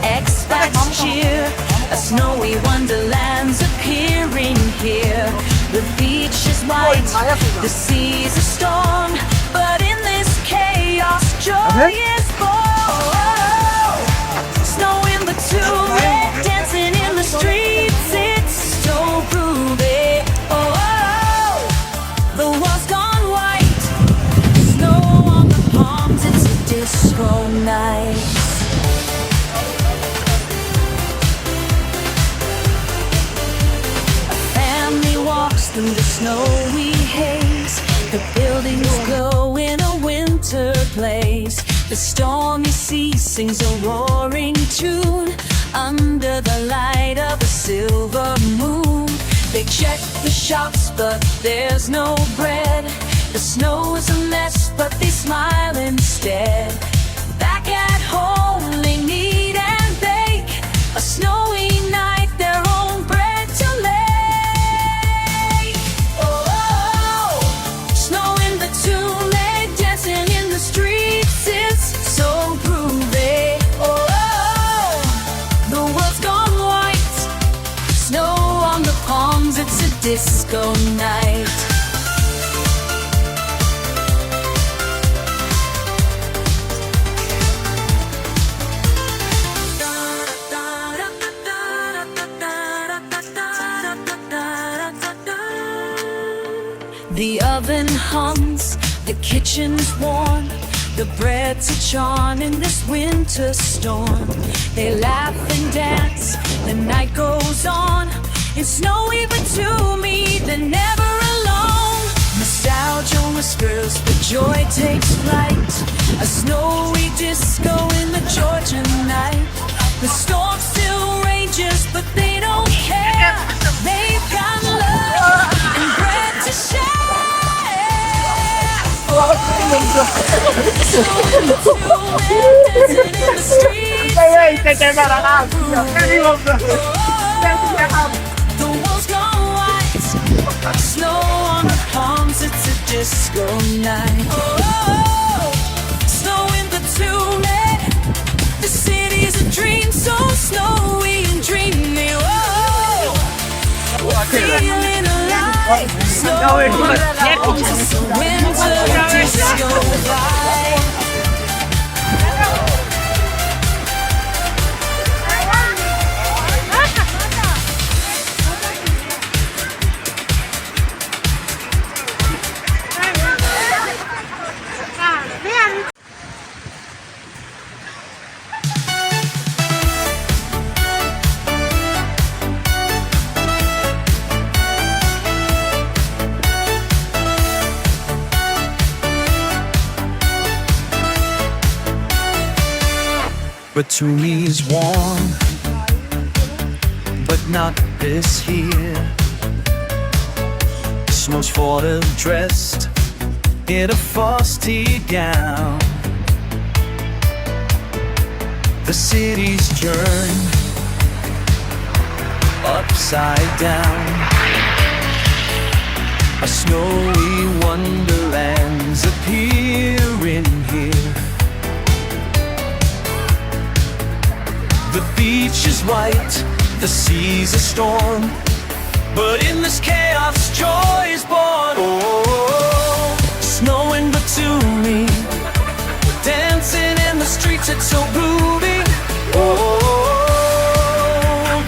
expats cheer. A snowy wonderland's appearing here. The beach is white, the sea's a storm, but in this chaos, joy is born. Snow in the tune, dancing in the streets, it's so groovy. The world's gone white, snow on the palms, it's a disco night. Through the snowy haze, the buildings glow in a winter blaze. The stormy sea sings a roaring tune under the light of a silver moon. They check the shops, but there's no bread. The snow is a mess, but they smile instead. Back at home, they knead and bake. A snowy night, their own bread to make. It's a disco night. The oven hums, the kitchen's warm, the bread's a charm in this winter storm. They laugh and dance, the night goes on. It's snowy, but to me, they're never alone. Nostalgia whispers, but joy takes flight. A snowy disco in the Georgian night. The storm still rages, but they don't care. They've got love and bread to share. Snow on the palms, it's a disco night. Snow in the tune, the city's a dream, so snowy and dreamy. Feeling alive, snow on the palms, it's a winter disco vibe. Batumi's warm, but not this here. Snow's fall dressed in a frosty gown. The city's turned upside down. A snowy wonderland's appearing here. The beach is white, the sea's a storm, but in this chaos, joy is born. Oh, snow in Batumi, dancing in the streets, it's so groovy. Oh,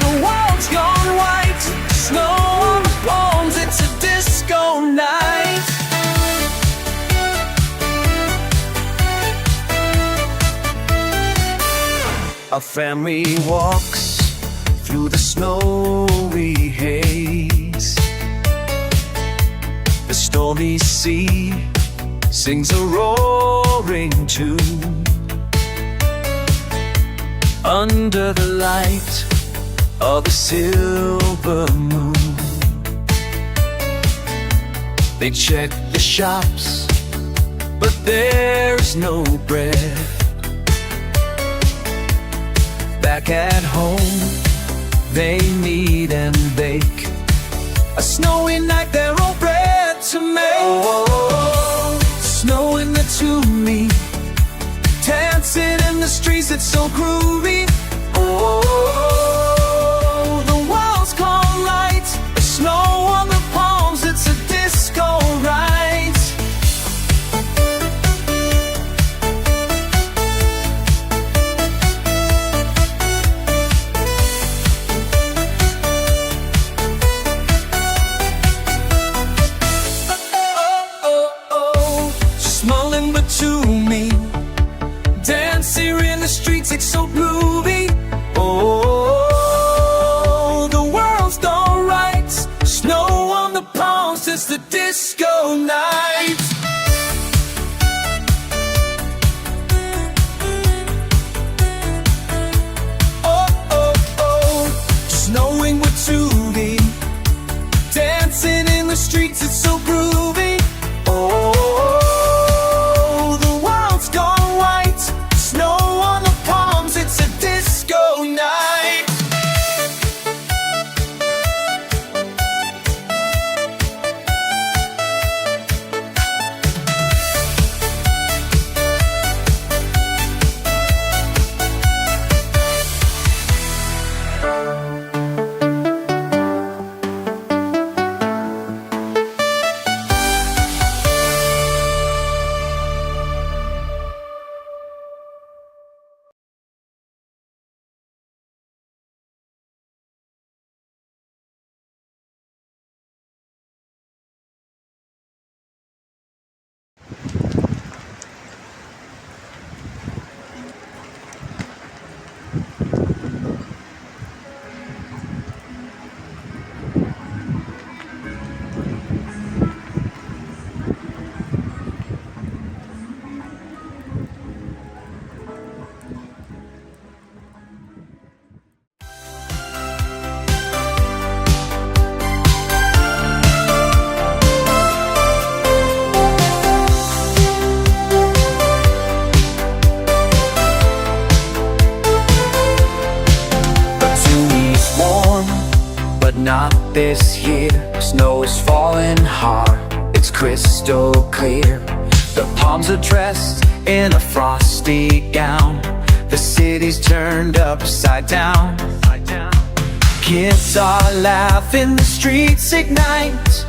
the world's gone white, snow on the palms, it's a disco night. A family walks through the snowy haze. The stormy sea sings a roaring tune under the light of a silver moon. They check the shops, but there's no bread. Back at home, they knead and bake. A snowy night, their own bread to make. Oh, snow in the tune, dancing in the streets, it's so groovy. Oh, it's so groovy. Oh, the world's gone right. Snow on the palms, it's the disco night. Snowing with Tubi, dancing in the streets, it's so groovy. Oh, the world's gone white. Snow on the palms, it's a disco night. Not this year. Snow is falling hard, it's crystal clear. The palms are dressed in a frosty gown. The city's turned upside down. Kids are laughing, the streets ignite.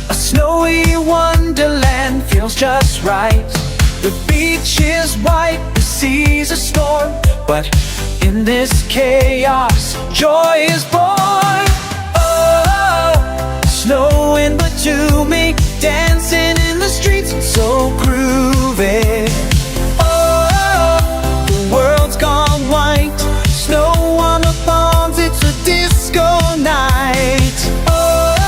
A snowy wonderland feels just right. The beach is white, the sea's a storm, but in this chaos, joy is born. Snow in Batumi, dancing in the streets, so groovy. Oh, the world's gone white. Snow on the palms, it's a disco night. Oh,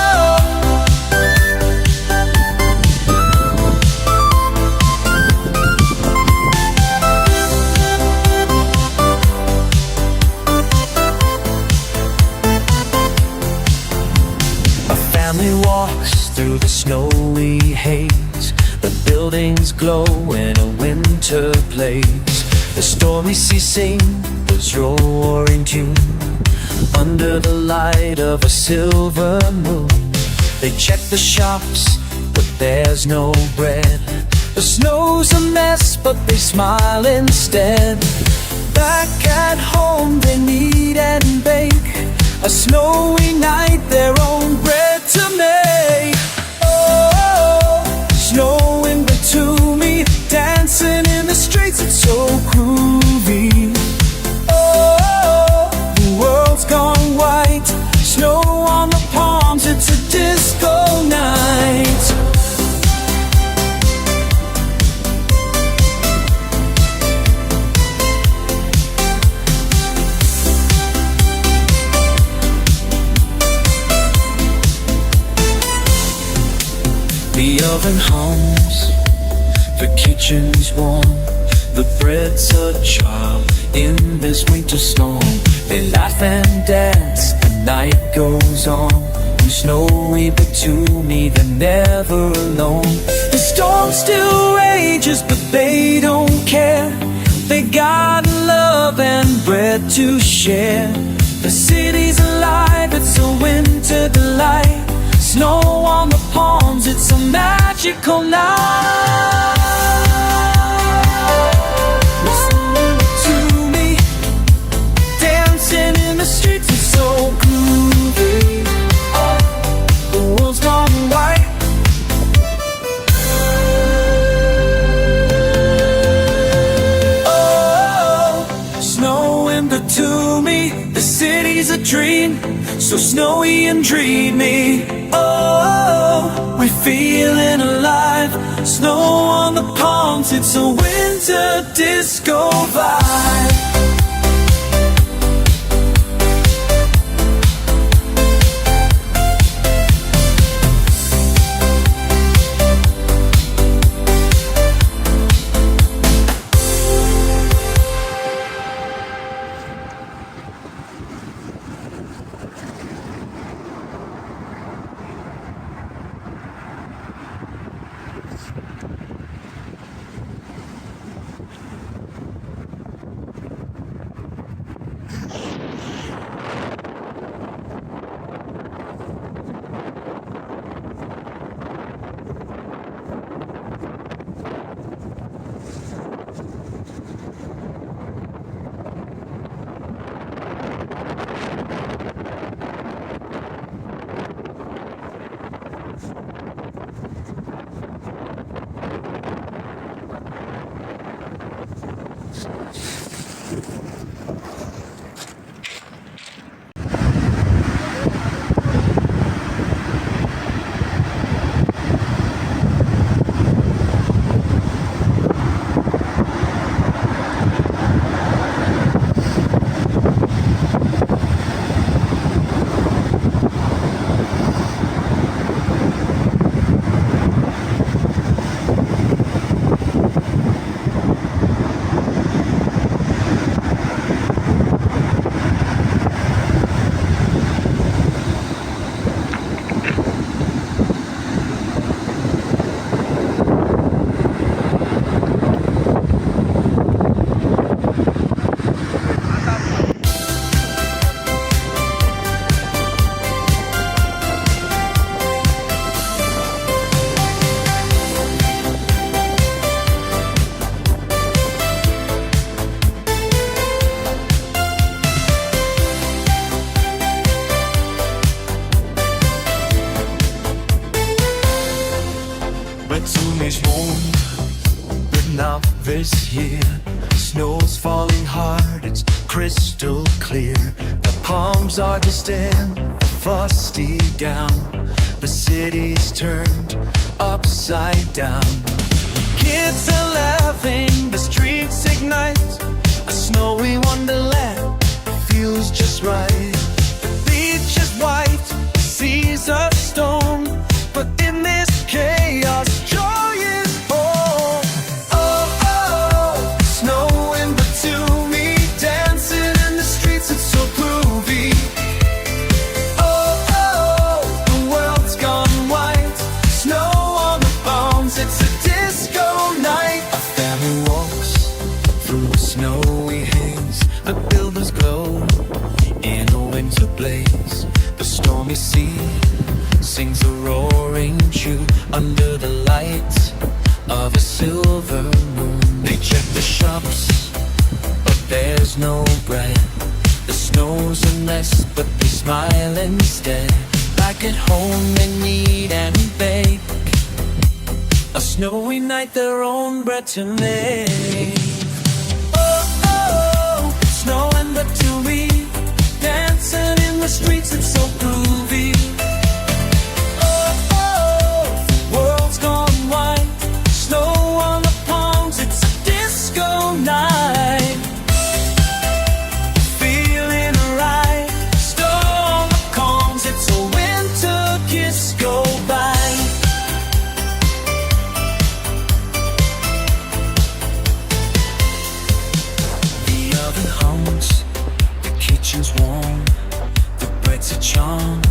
family walks through the snowy haze. The buildings glow in a winter blaze. The stormy sea sings roaring tune under the light of a silver moon. They check the shops, but there's no bread. The snow's a mess, but they smile instead. Back at home they knead and bake. A snowy night, their own bread to make. Oh, snow in Batumi, dancing in the streets, it's so groovy. Oh, the world's gone white. Snow on the palms, it's a disco night. The oven hums, the kitchen's warm. The bread's a charm in this winter storm. They laugh and dance, the night goes on. In snowy Batumi, they're never alone. The storm still rages, but they don't care. They got love and bread to share. The city's alive, it's a winter delight. Snow on the palms, it's a magical night. Listen to me, dancing in the streets, it's so groovy. Oh, the world's gone white. Oh, snow in Batumi, the city's a dream, so snowy and dreamy. Oh, we're feeling alive. Snow on the palms, it's a winter disco vibe. Batumi's warm, but not this year. Snow's falling hard, it's crystal clear. The palms are distant, the frosty gown. The city's turned upside down. Kids are laughing, the streets ignite. A snowy wonderland feels just right. The beach is white, the seas are stone, but in this chaos, joy is born. Oh, oh, snow in Batumi, dancing in the streets, it's so groovy. Oh, oh, the world's gone white, snow on the bones, it's a disco night. A family walks through a snowy haze, the buildings glow in a winter blaze. The stormy sea sings a roaring tune under the light of a silver moon. They check the shops, but there's no bread. The snow's a mess, but they smile instead. Back at home they knead and bake. A snowy night, their own bread to make. Oh, oh, snow and Batumi, dancing in the streets, it's so groovy. Oh, oh, world's gone white, snow on the palms, it's a disco night. Feeling right, snow on the palms, it's a winter kiss goodbye. The oven hums, the kitchen's warm, the bread's a charm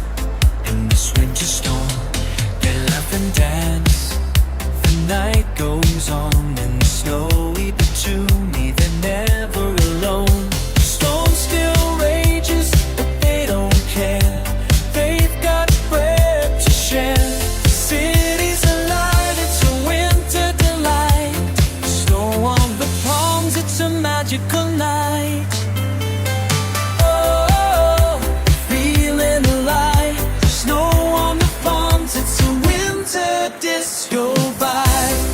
in this winter storm. They laugh and dance, the night goes on in the snowy Batumi, they're never alone. The storm still rages, but they don't care. They've got bread to share. The city's alive, it's a winter delight. Snow on the palms, it's a magical night. Oh, feeling alive, snow on the palms, it's a winter disco vibe.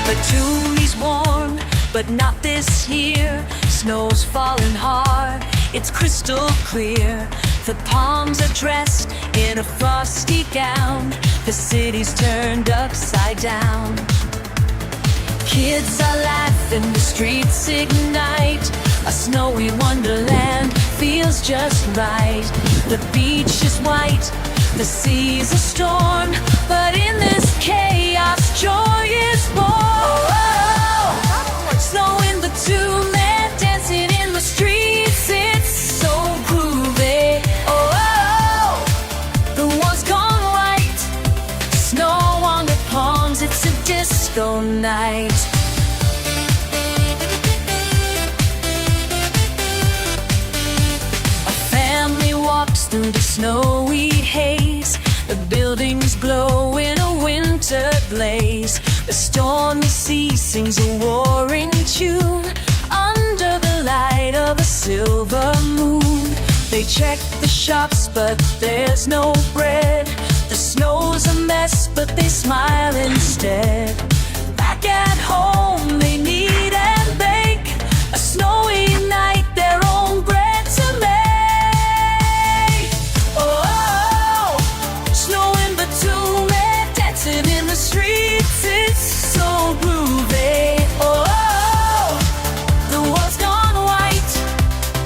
Batumi's warm, but not this year. Snow's falling hard, it's crystal clear. The palms are dressed in a frosty gown. The city's turned upside down. Kids are laughing, the streets ignite. A snowy wonderland feels just right. The beach is white, the sea's a storm, but in this chaos, joy is born. Oh, snow in Batumi, dancing in the streets, it's so groovy. Oh, the world's gone white, snow on the palms, it's a disco night. Walks through the snowy haze. The buildings glow in a winter blaze. The stormy sea sings a warring tune under the light of a silver moon. They check the shops, but there's no bread. The snow's a mess, but they smile instead. Back at home, they knead and bake. A snowy night, their own bread to make. In the streets, it's so groovy. Oh, the world's gone white,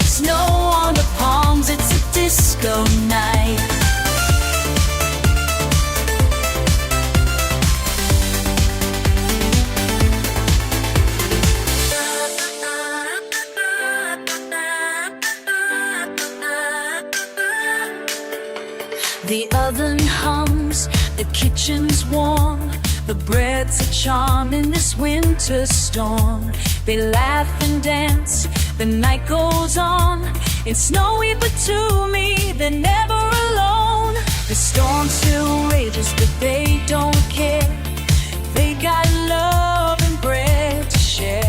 snow on the palms, it's a disco night. The oven hums, the kitchen's warm, the bread's a charm in this winter storm. They laugh and dance, the night goes on. It's snowy Batumi, they're never alone. The storm still rages, but they don't care. They got love and bread to share.